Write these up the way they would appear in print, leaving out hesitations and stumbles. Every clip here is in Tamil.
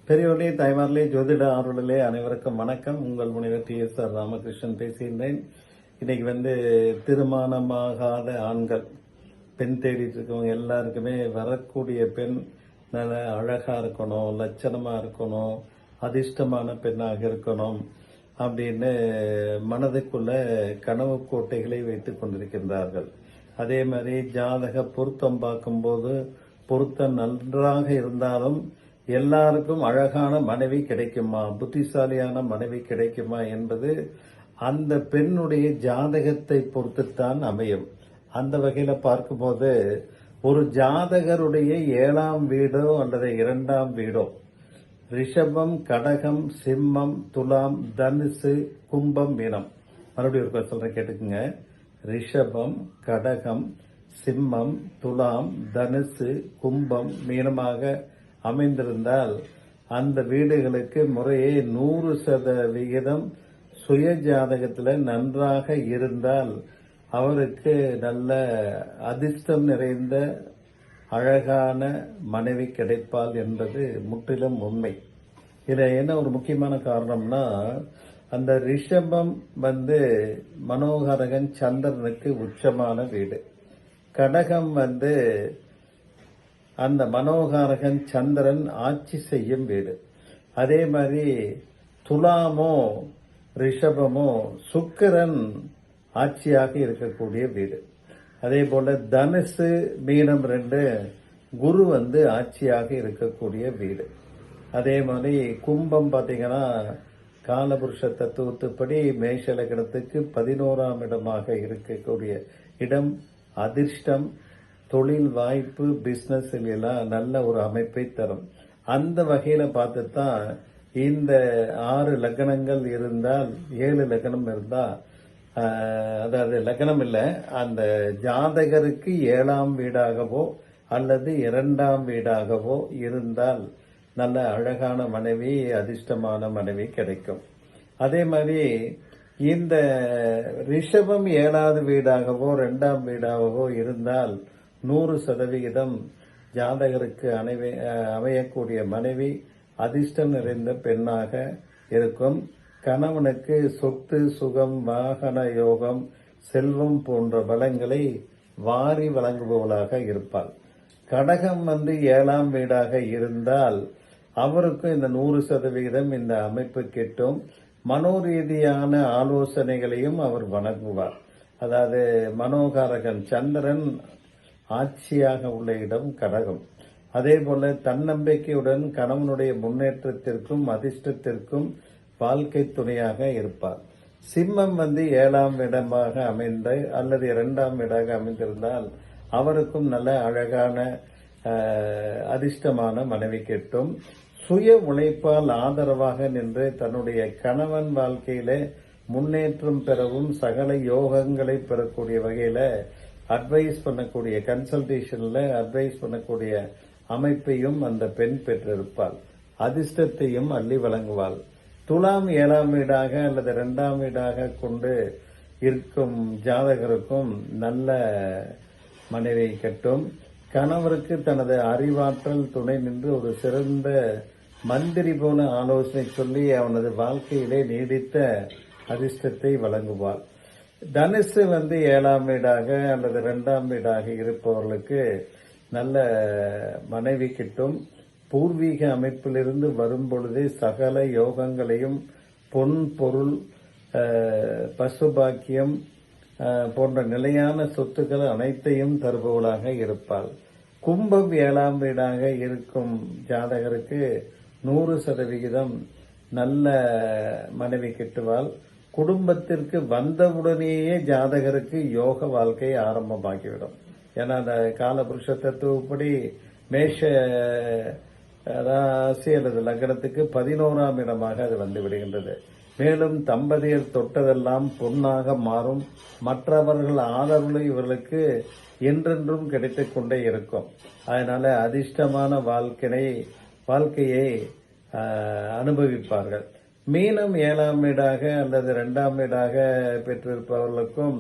பெரியவர்களே, தாய்மார்களே, ஜோதிட ஆர்வலர்களே அனைவருக்கும் வணக்கம். உங்கள் முனைவர் TSR ராமகிருஷ்ணன் பேசுகின்றேன். இன்னைக்கு திருமணமாகாத ஆண்கள், பெண் தேடிட்டு இருக்கவங்க எல்லாருக்குமே வரக்கூடிய பெண் நல்ல அழகா இருக்கணும், லட்சணமா இருக்கணும், அதிர்ஷ்டமான பெண்ணாக இருக்கணும் அப்படின்னு மனதுக்குள்ள கனவு கோட்டைகளை வைத்துக் கொண்டிருக்கின்றார்கள். அதே மாதிரி ஜாதக பொருத்தம் பார்க்கும்போது பொருத்தம் நன்றாக இருந்தாலும் எல்லாருக்கும் அழகான மனைவி கிடைக்குமா, புத்திசாலியான மனைவி கிடைக்குமா என்பது அந்த பெண்ணுடைய ஜாதகத்தை பொறுத்துத்தான் அமையும். அந்த வகையில பார்க்கும்போது ஒரு ஜாதகருடைய 7ஆம் வீடோ அல்லது 2ஆம் வீடோ ரிஷபம், கடகம், சிம்மம், துலாம், தனுசு, கும்பம், மீனம். மறுபடியும் ஒரு சொல்றேன், கேட்டுக்குங்க. ரிஷபம், கடகம், சிம்மம், துலாம், தனுசு, கும்பம், மீனமாக அமைந்திருந்தால் அந்த வீடுகளுக்கு முறையே 100% சுய ஜாதகத்தில் நன்றாக இருந்தால் அவருக்கு நல்ல அதிர்ஷ்டம் நிறைந்த அழகான மனைவி கிடைப்பாள் என்பது முற்றிலும் உண்மை. இதில் என்ன ஒரு முக்கியமான காரணம்னா, அந்த ரிஷபம் மனோகரகன் சந்திரனுக்கு உச்சமான வீடு. கடகம் அந்த மனோகாரகன் சந்திரன் ஆட்சி செய்யும் வீடு. அதே மாதிரி துலாமோ ரிஷபமோ சுக்கிரன் ஆட்சியாக இருக்கக்கூடிய வீடு. அதே போல தனுசு, மீனம் 2 குரு ஆட்சியாக இருக்கக்கூடிய வீடு. அதே மாதிரி கும்பம் பார்த்தீங்கன்னா காலபுருஷ தத்துவத்துப்படி மேஷ லக்னத்துக்கு 11ஆம் இடமாக இருக்கக்கூடிய இடம் அதிர்ஷ்டம், தொழில் வாய்ப்பு, பிசினஸ் எல்லாம் நல்ல ஒரு அமைப்பை தரும். அந்த வகையில பார்த்துதான் இந்த 6 லக்னங்கள் இருந்தால் 7 லக்னம் இருந்தா, அதாவது லக்னம் இல்ல, அந்த ஜாதகருக்கு 7ஆம் வீடாகவோ அல்லது 2ஆம் வீடாகவோ இருந்தால் நல்ல அழகான மனைவி, அதிர்ஷ்டமான மனைவி கிடைக்கும். அதே மாதிரி இந்த ரிஷபம் 7வது வீடாகவோ 2ஆம் வீடாகவோ இருந்தால் 100% ஜாதகருக்கு அமையக்கூடிய மனைவி அதிர்ஷ்டம் நிறைந்த பெண்ணாக இருக்கும். கணவனுக்கு சொத்து, சுகம், வாகன யோகம், செல்வம் போன்ற பலங்களை வாரி வழங்குபவளாக இருப்பாள். கடகம் 7ஆம் வீடாக இருந்தால் அவருக்கும் இந்த 100% இந்த அமைப்பு கிட்டும். மனோரீதியான ஆலோசனைகளையும் அவர் வழங்குவார். அதாவது மனோகாரகன் சந்திரன் ஆட்சியாக உள்ள இடம் கடகம். அதே போல தன்னம்பிக்கையுடன் கணவனுடைய முன்னேற்றத்திற்கும் அதிர்ஷ்டத்திற்கும் வாழ்க்கை துணையாக இருப்பார். சிம்மம் 7ஆம் இடமாக அமைந்த அல்லது 2ஆம் வீடாக அமைந்திருந்தால் அவருக்கும் நல்ல அழகான அதிர்ஷ்டமான மனைவி கிட்டும். சுய உழைப்பால் ஆதரவாக நின்று தன்னுடைய கணவன் வாழ்க்கையில முன்னேற்றம் பெறவும் சகல யோகங்களை பெறக்கூடிய வகையில அட்வைஸ் பண்ணக்கூடிய, கன்சல்டேஷன்ல அட்வைஸ் பண்ணக்கூடிய அமைப்பையும் அந்த பெண் பெற்றிருப்பாள். அதிர்ஷ்டத்தையும் அள்ளி வழங்குவாள். துலாம் 7ஆம் வீடாக அல்லது 2ஆம் வீடாக கொண்டு இருக்கும் ஜாதகருக்கும் நல்ல மனைவி கட்டும். கணவருக்கு தனது அறிவாற்றல் துணை நின்று ஒரு சிறந்த மந்திரி போல ஆலோசனை சொல்லி அவனது வாழ்க்கையிலே நீடித்த அதிர்ஷ்டத்தை வழங்குவாள். தனுசு 7ஆம் வீடாக அல்லது 2ஆம் வீடாக இருப்பவர்களுக்கு நல்ல மனைவி கிட்டும். பூர்வீக அமைப்பிலிருந்து வரும் பொழுதே சகல யோகங்களையும், பொன் பொருள், பசுபாக்கியம் போன்ற நிலையான சொத்துக்கள் அனைத்தையும் தருபவளாக இருப்பாள். கும்பம் 7ஆம் வீடாக இருக்கும் ஜாதகருக்கு 100% நல்ல மனைவி கிட்டுவாள். குடும்பத்திற்கு வந்தவுடனேயே ஜாதகருக்கு யோக வாழ்க்கை ஆரம்பமாகிவிடும். ஏன்னா அந்த காலபுருஷ தத்துவப்படி மேஷ ராசி அல்லது லக்னத்துக்கு 11ஆம் இடமாக அது விடுகின்றது. மேலும் தம்பதியர் தொட்டதெல்லாம் பொன்னாக மாறும். மற்றவர்கள் ஆதரவு இவர்களுக்கு என்றென்றும் கிடைத்துக் கொண்டே இருக்கும். அதனால அதிர்ஷ்டமான வாழ்க்கையை அனுபவிப்பார்கள். மீனம் 7ஆம் வீடாக அல்லது 2ஆம் வீடாக பெற்றிருப்பவர்களுக்கும்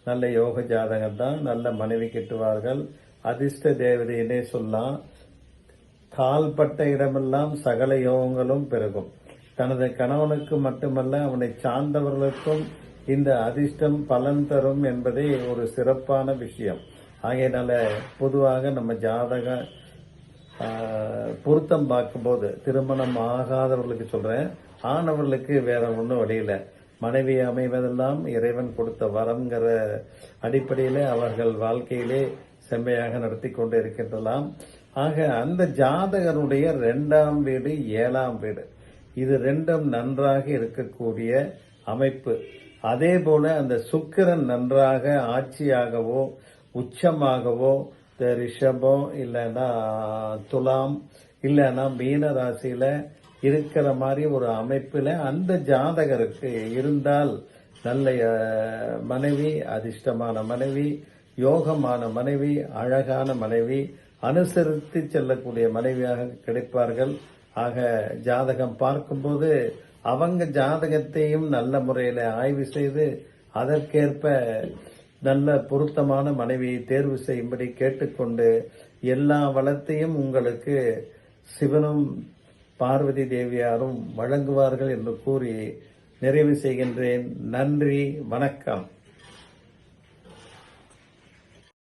நல்ல யோக ஜாதகம் தான். நல்ல மனைவி கிட்டுவார்கள். அதிர்ஷ்ட தேவதையினே சொல்லலாம். கால்பட்ட இடமெல்லாம் சகல யோகங்களும் பெருகும். தனது கணவனுக்கு மட்டுமல்ல, அவனை சார்ந்தவர்களுக்கும் இந்த அதிர்ஷ்டம் பலன் தரும் என்பதே ஒரு சிறப்பான விஷயம். ஆகையினால பொதுவாக நம்ம ஜாதக பொருத்தம் பார்க்கும்போது, திருமணம் ஆகாதவர்களுக்கு சொல்றேன், ஆனவர்களுக்கு வேற ஒன்றும் வழியில மனைவி அமைவதெல்லாம் இறைவன் கொடுத்த வரம்ங்கிற அடிப்படையிலே அவர்கள் வாழ்க்கையிலே செம்மையாக நடத்தி கொண்டு இருக்கின்றலாம். ஆக அந்த ஜாதகருடைய 2ஆம் வீடு 7ஆம் வீடு, இது ரெண்டும் நன்றாக இருக்கக்கூடிய அமைப்பு. அதே போல அந்த சுக்கிரன் நன்றாக ஆட்சியாகவோ உச்சமாகவோ ரிஷபம் இல்லைன்னா துலாம் இல்லைன்னா மீன ராசியில இருக்கிற மாதிரி ஒரு அமைப்புல அந்த ஜாதகருக்கு இருந்தால் நல்ல மனைவி, அதிர்ஷ்டமான மனைவி, யோகமான மனைவி, அழகான மனைவி, அனுசரித்து செல்லக்கூடிய மனைவியாக கிடைப்பார்கள். ஆக ஜாதகம் பார்க்கும்போது அவங்க ஜாதகத்தையும் நல்ல முறையில் ஆய்வு செய்து அதற்கேற்ப நல்ல பொருத்தமான மனைவியை தேர்வு செய்யும்படி கேட்டுக்கொண்டு, எல்லா வளத்தையும் உங்களுக்கு சிவனும் பார்வதி தேவியாரும் வழங்குவார்கள் என்று கூறி நிறைவு செய்கின்றேன். நன்றி, வணக்கம்.